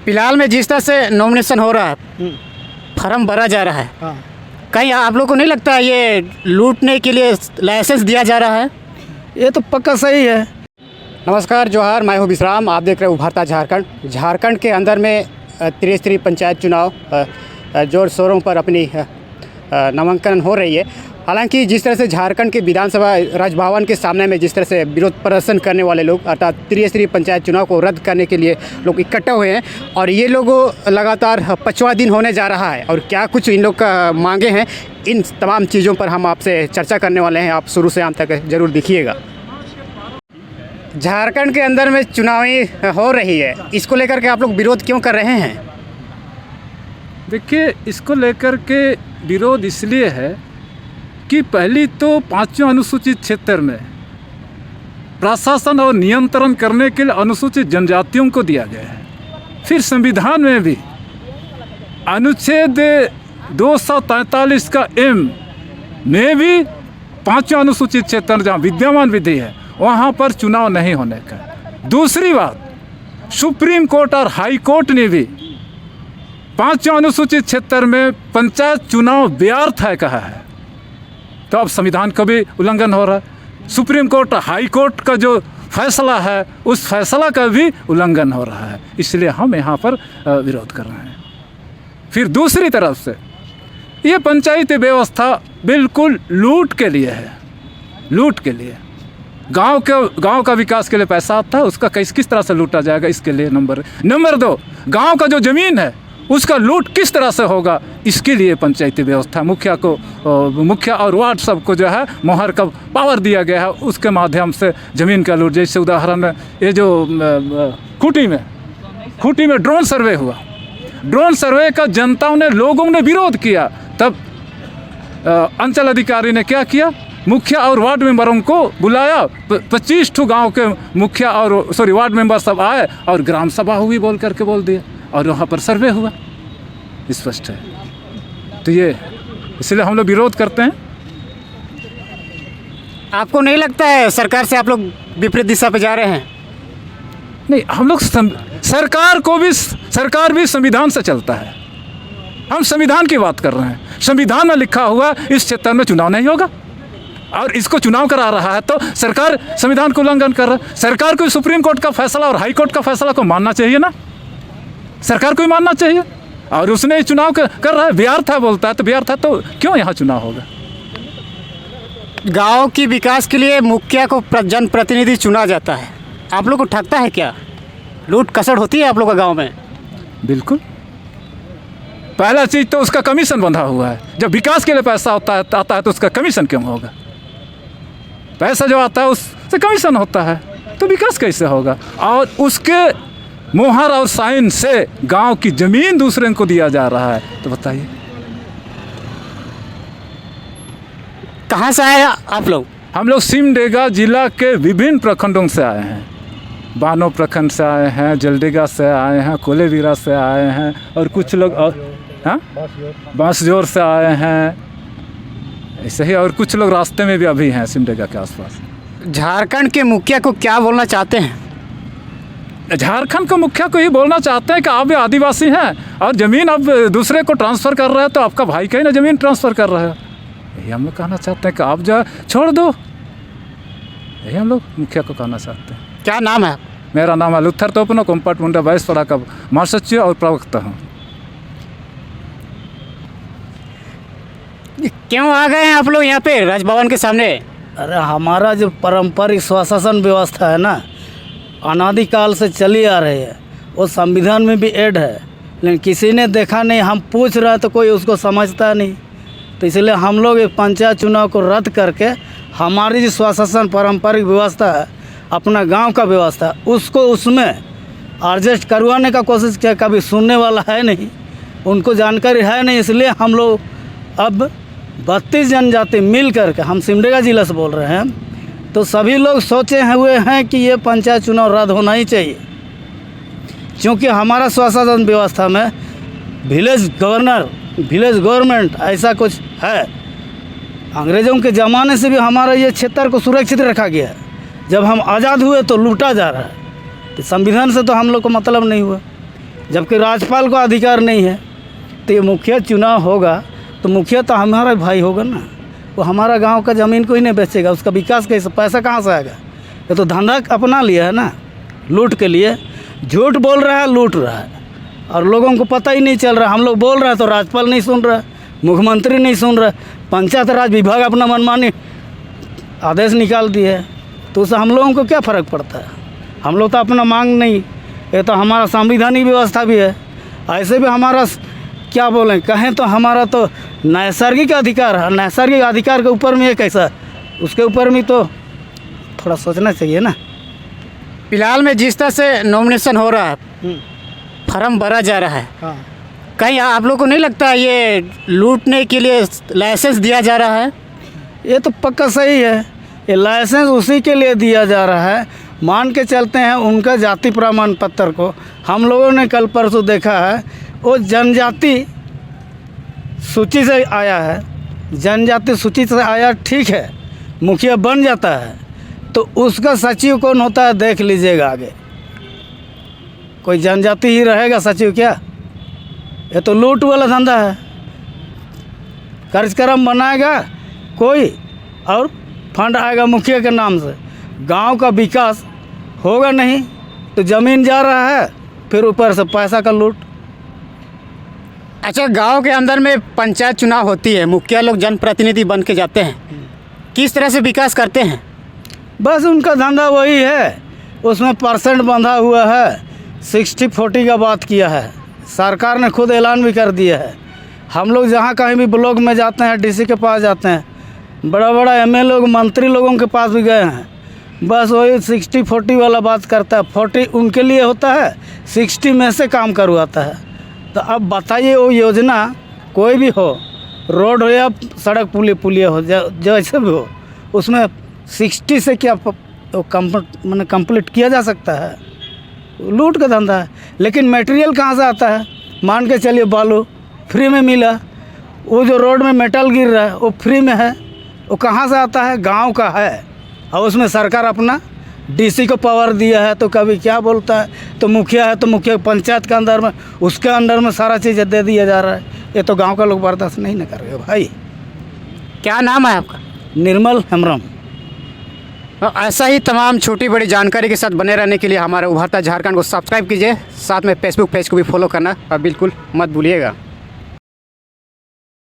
फिलहाल में जिस तरह से नॉमिनेशन हो रहा है, फार्म भरा जा रहा है, हाँ, कहीं आप लोग को नहीं लगता है ये लूटने के लिए लाइसेंस दिया जा रहा है? ये तो पक्का सही है। नमस्कार, जोहार, मैं हूँ विश्राम। आप देख रहे हो उभरता झारखंड। झारखंड के अंदर में त्रिस्तरीय पंचायत चुनाव जोर शोरों पर अपनी नामांकन हो रही है। हालांकि जिस तरह से झारखंड के विधानसभा राजभवन के सामने में जिस तरह से विरोध प्रदर्शन करने वाले लोग अर्थात त्रिस्तरीय पंचायत चुनाव को रद्द करने के लिए लोग इकट्ठा हुए हैं और ये लोग लगातार 5वां दिन होने जा रहा है और क्या कुछ इन लोग का मांगे हैं, इन तमाम चीज़ों पर हम आपसे चर्चा करने वाले हैं। आप शुरू से अंत तक ज़रूर देखिएगा। झारखंड के अंदर में चुनावी हो रही है, इसको लेकर के आप लोग विरोध क्यों कर रहे हैं? देखिए, इसको लेकर के विरोध इसलिए है कि पहली तो 5वें अनुसूचित क्षेत्र में प्रशासन और नियंत्रण करने के लिए अनुसूचित जनजातियों को दिया गया है। फिर संविधान में भी अनुच्छेद 243 का एम में भी 5वें अनुसूचित क्षेत्र जहाँ विद्यमान विधि है वहाँ पर चुनाव नहीं होने का। दूसरी बात, सुप्रीम कोर्ट और हाई कोर्ट ने भी 5वें अनुसूचित क्षेत्र में पंचायत चुनाव व्यर्थ है कहा है। तो अब संविधान का भी उल्लंघन हो रहा है। सुप्रीम कोर्ट हाई कोर्ट का जो फैसला है उस फैसला का भी उल्लंघन हो रहा है, इसलिए हम यहाँ पर विरोध कर रहे हैं। फिर दूसरी तरफ से ये पंचायती व्यवस्था बिल्कुल लूट के लिए है, लूट के लिए। गांव का विकास के लिए पैसा आता है, उसका किस तरह से लूटा जाएगा, इसके लिए नंबर 2 गांव का जो ज़मीन है उसका लूट किस तरह से होगा, इसके लिए पंचायती व्यवस्था मुखिया और वार्ड सबको जो है मोहर का पावर दिया गया है, उसके माध्यम से ज़मीन का लूट। जैसे उदाहरण में ये जो खूंटी में ड्रोन सर्वे हुआ, ड्रोन सर्वे का जनताओं ने लोगों ने विरोध किया, तब अंचल अधिकारी ने क्या किया, मुखिया और वार्ड मेंबरों को बुलाया, 25 गाँव के मुखिया और वार्ड मेंबर सब आए और ग्राम सभा हुई बोल दिया और वहाँ पर सर्वे हुआ। स्पष्ट है। तो ये इसलिए हम लोग विरोध करते हैं। आपको नहीं लगता है सरकार से आप लोग विपरीत दिशा पे जा रहे हैं? नहीं, हम लोग सरकार भी संविधान से चलता है। हम संविधान की बात कर रहे हैं। संविधान में लिखा हुआ इस क्षेत्र में चुनाव नहीं होगा और इसको चुनाव करा रहा है तो सरकार संविधान को उल्लंघन कर रहा है। सरकार को सुप्रीम कोर्ट का फैसला और हाई कोर्ट का फैसला को मानना चाहिए ना, सरकार को ही मानना चाहिए। और उसने चुनाव कर रहा है, व्यर्थ है बोलता है, तो व्यर्थ है तो क्यों यहाँ चुनाव होगा? गांव की विकास के लिए मुखिया को जनप्रतिनिधि चुना जाता है, आप लोग को ठगता है क्या? लूट कसड़ होती है आप लोग का गांव में? बिल्कुल। पहला चीज़ तो उसका कमीशन बंधा हुआ है। जब विकास के लिए पैसा आता है तो उसका कमीशन क्यों होगा? पैसा जो आता है उससे कमीशन होता है, तो विकास कैसे होगा? और उसके मोहर और साइन से गांव की ज़मीन दूसरे को दिया जा रहा है, तो बताइए कहाँ से आए आप लोग? हम लोग सिमडेगा जिला के विभिन्न प्रखंडों से आए हैं। बानो प्रखंड से आए हैं, जलडेगा से आए हैं, कोलेवीरा से आए हैं और कुछ लोग बांसजोर से आए हैं, ऐसे ही। और कुछ लोग रास्ते में भी अभी हैं सिमडेगा के आसपास। झारखंड के मुखिया को क्या बोलना चाहते हैं? झारखंड के मुखिया को ही बोलना चाहते हैं कि आप भी आदिवासी हैं और ज़मीन अब दूसरे को ट्रांसफ़र कर रहे हैं, तो आपका भाई कहीं ना ज़मीन ट्रांसफ़र कर रहा है। यही हम लोग कहना चाहते हैं कि आप जो छोड़ दो, यही हम लोग मुखिया को कहना चाहते हैं। क्या नाम है? मेरा नाम है लुत्थर तोपनो, कोम्पाट मुंडा बाईसपड़ा का महासचिव और प्रवक्ता हूँ। क्यों आ गए हैं आप लोग यहाँ पे राजभवन के सामने? अरे हमारा जो पारंपरिक स्वशासन व्यवस्था है ना, अनादिकाल से चली आ रही है, वो संविधान में भी ऐड है, लेकिन किसी ने देखा नहीं। हम पूछ रहे हैं तो कोई उसको समझता नहीं, तो इसलिए हम लोग एक पंचायत चुनाव को रद्द करके हमारी जो स्वशासन पारंपरिक व्यवस्था है, अपना गांव का व्यवस्था, उसको उसमें एडजस्ट करवाने का कोशिश किया। कभी सुनने वाला है नहीं, उनको जानकारी है नहीं, इसलिए हम लोग अब 32 जनजाति मिल करके, हम सिमडेगा जिला से बोल रहे हैं, तो सभी लोग सोचे हुए हैं कि ये पंचायत चुनाव रद्द होना ही चाहिए, क्योंकि हमारा स्वशासन व्यवस्था में विलेज गवर्नमेंट ऐसा कुछ है। अंग्रेज़ों के ज़माने से भी हमारा ये क्षेत्र को सुरक्षित रखा गया है। जब हम आज़ाद हुए तो लूटा जा रहा है, तो संविधान से तो हम लोग को मतलब नहीं हुआ। जबकि राज्यपाल को अधिकार नहीं है। तो ये मुखिया चुनाव होगा तो मुखिया तो हमारा भाई होगा ना, वो हमारा गांव का ज़मीन कोई नहीं बेचेगा, उसका विकास कैसे, पैसा कहाँ से आएगा? ये तो धंधा अपना लिया है ना, लूट के लिए। झूठ बोल रहा है, लूट रहा है, और लोगों को पता ही नहीं चल रहा। हम लोग बोल रहे हैं तो राज्यपाल नहीं सुन रहा, मुख्यमंत्री नहीं सुन रहा, पंचायत राज विभाग अपना मनमानी आदेश निकाल दिए है, तो उससे हम लोगों को क्या फ़र्क पड़ता है? हम लोग तो अपना मांग नहीं, ये तो हमारा संवैधानिक व्यवस्था भी है। ऐसे भी हमारा क्या बोलें, कहें तो हमारा तो नैसर्गिक अधिकार है। नैसर्गिक अधिकार के ऊपर में ये कैसा, उसके ऊपर में तो थोड़ा सोचना चाहिए ना। फिलहाल में जिस तरह से नॉमिनेशन हो रहा है, फॉर्म भरा जा रहा है, हाँ, कहीं आप लोग को नहीं लगता ये लूटने के लिए लाइसेंस दिया जा रहा है? ये तो पक्का सही है। ये लाइसेंस उसी के लिए दिया जा रहा है। मान के चलते हैं उनका जाति प्रमाण पत्र को हम लोगों ने कल परसों देखा है, वो जनजाति सूची से आया है, जनजाति सूची से आया, ठीक है, मुखिया बन जाता है तो उसका सचिव कौन होता है देख लीजिएगा आगे। कोई जनजाति ही रहेगा सचिव क्या? ये तो लूट वाला धंधा है। कार्यक्रम बनाएगा कोई और फंड आएगा मुखिया के नाम से, गांव का विकास होगा नहीं तो ज़मीन जा रहा है, फिर ऊपर से पैसा का लूट। अच्छा, गांव के अंदर में पंचायत चुनाव होती है, मुखिया लोग जनप्रतिनिधि बन के जाते हैं, किस तरह से विकास करते हैं? बस उनका धंधा वही है, उसमें परसेंट बंधा हुआ है। 60-40 का बात किया है, सरकार ने खुद ऐलान भी कर दिया है। हम लोग जहाँ कहीं भी ब्लॉक में जाते हैं, डीसी के पास जाते हैं, बड़ा बड़ा एमएलए लोग, मंत्री लोगों के पास भी गए हैं, बस वही 60-40 वाला बात करता है। 40 उनके लिए होता है, 60 में से काम करवाता है। तो अब बताइए, वो योजना कोई भी हो, रोड हो या सड़क पुलिया हो, जैसे भी हो, उसमें 60 से क्या कंप्लीट किया जा सकता है? लूट का धंधा है। लेकिन मटेरियल कहाँ से आता है? मान के चलिए बालू फ्री में मिला, वो जो रोड में मेटल गिर रहा है वो फ्री में है, वो कहाँ से आता है? गांव का है, और उसमें सरकार अपना डीसी को पावर दिया है। तो कभी क्या बोलता है, तो मुखिया है तो मुखिया पंचायत के अंदर में, उसके अंडर में सारा चीज़ दे दिया जा रहा है। ये तो गांव का लोग बर्दाश्त नहीं न करेंगे भाई। क्या नाम है आपका? निर्मल हेम्ब्रम। ऐसा ही तमाम छोटी बड़ी जानकारी के साथ बने रहने के लिए हमारे उभरता झारखंड को सब्सक्राइब कीजिए, साथ में फेसबुक पेज को भी फॉलो करना और बिल्कुल मत भूलिएगा।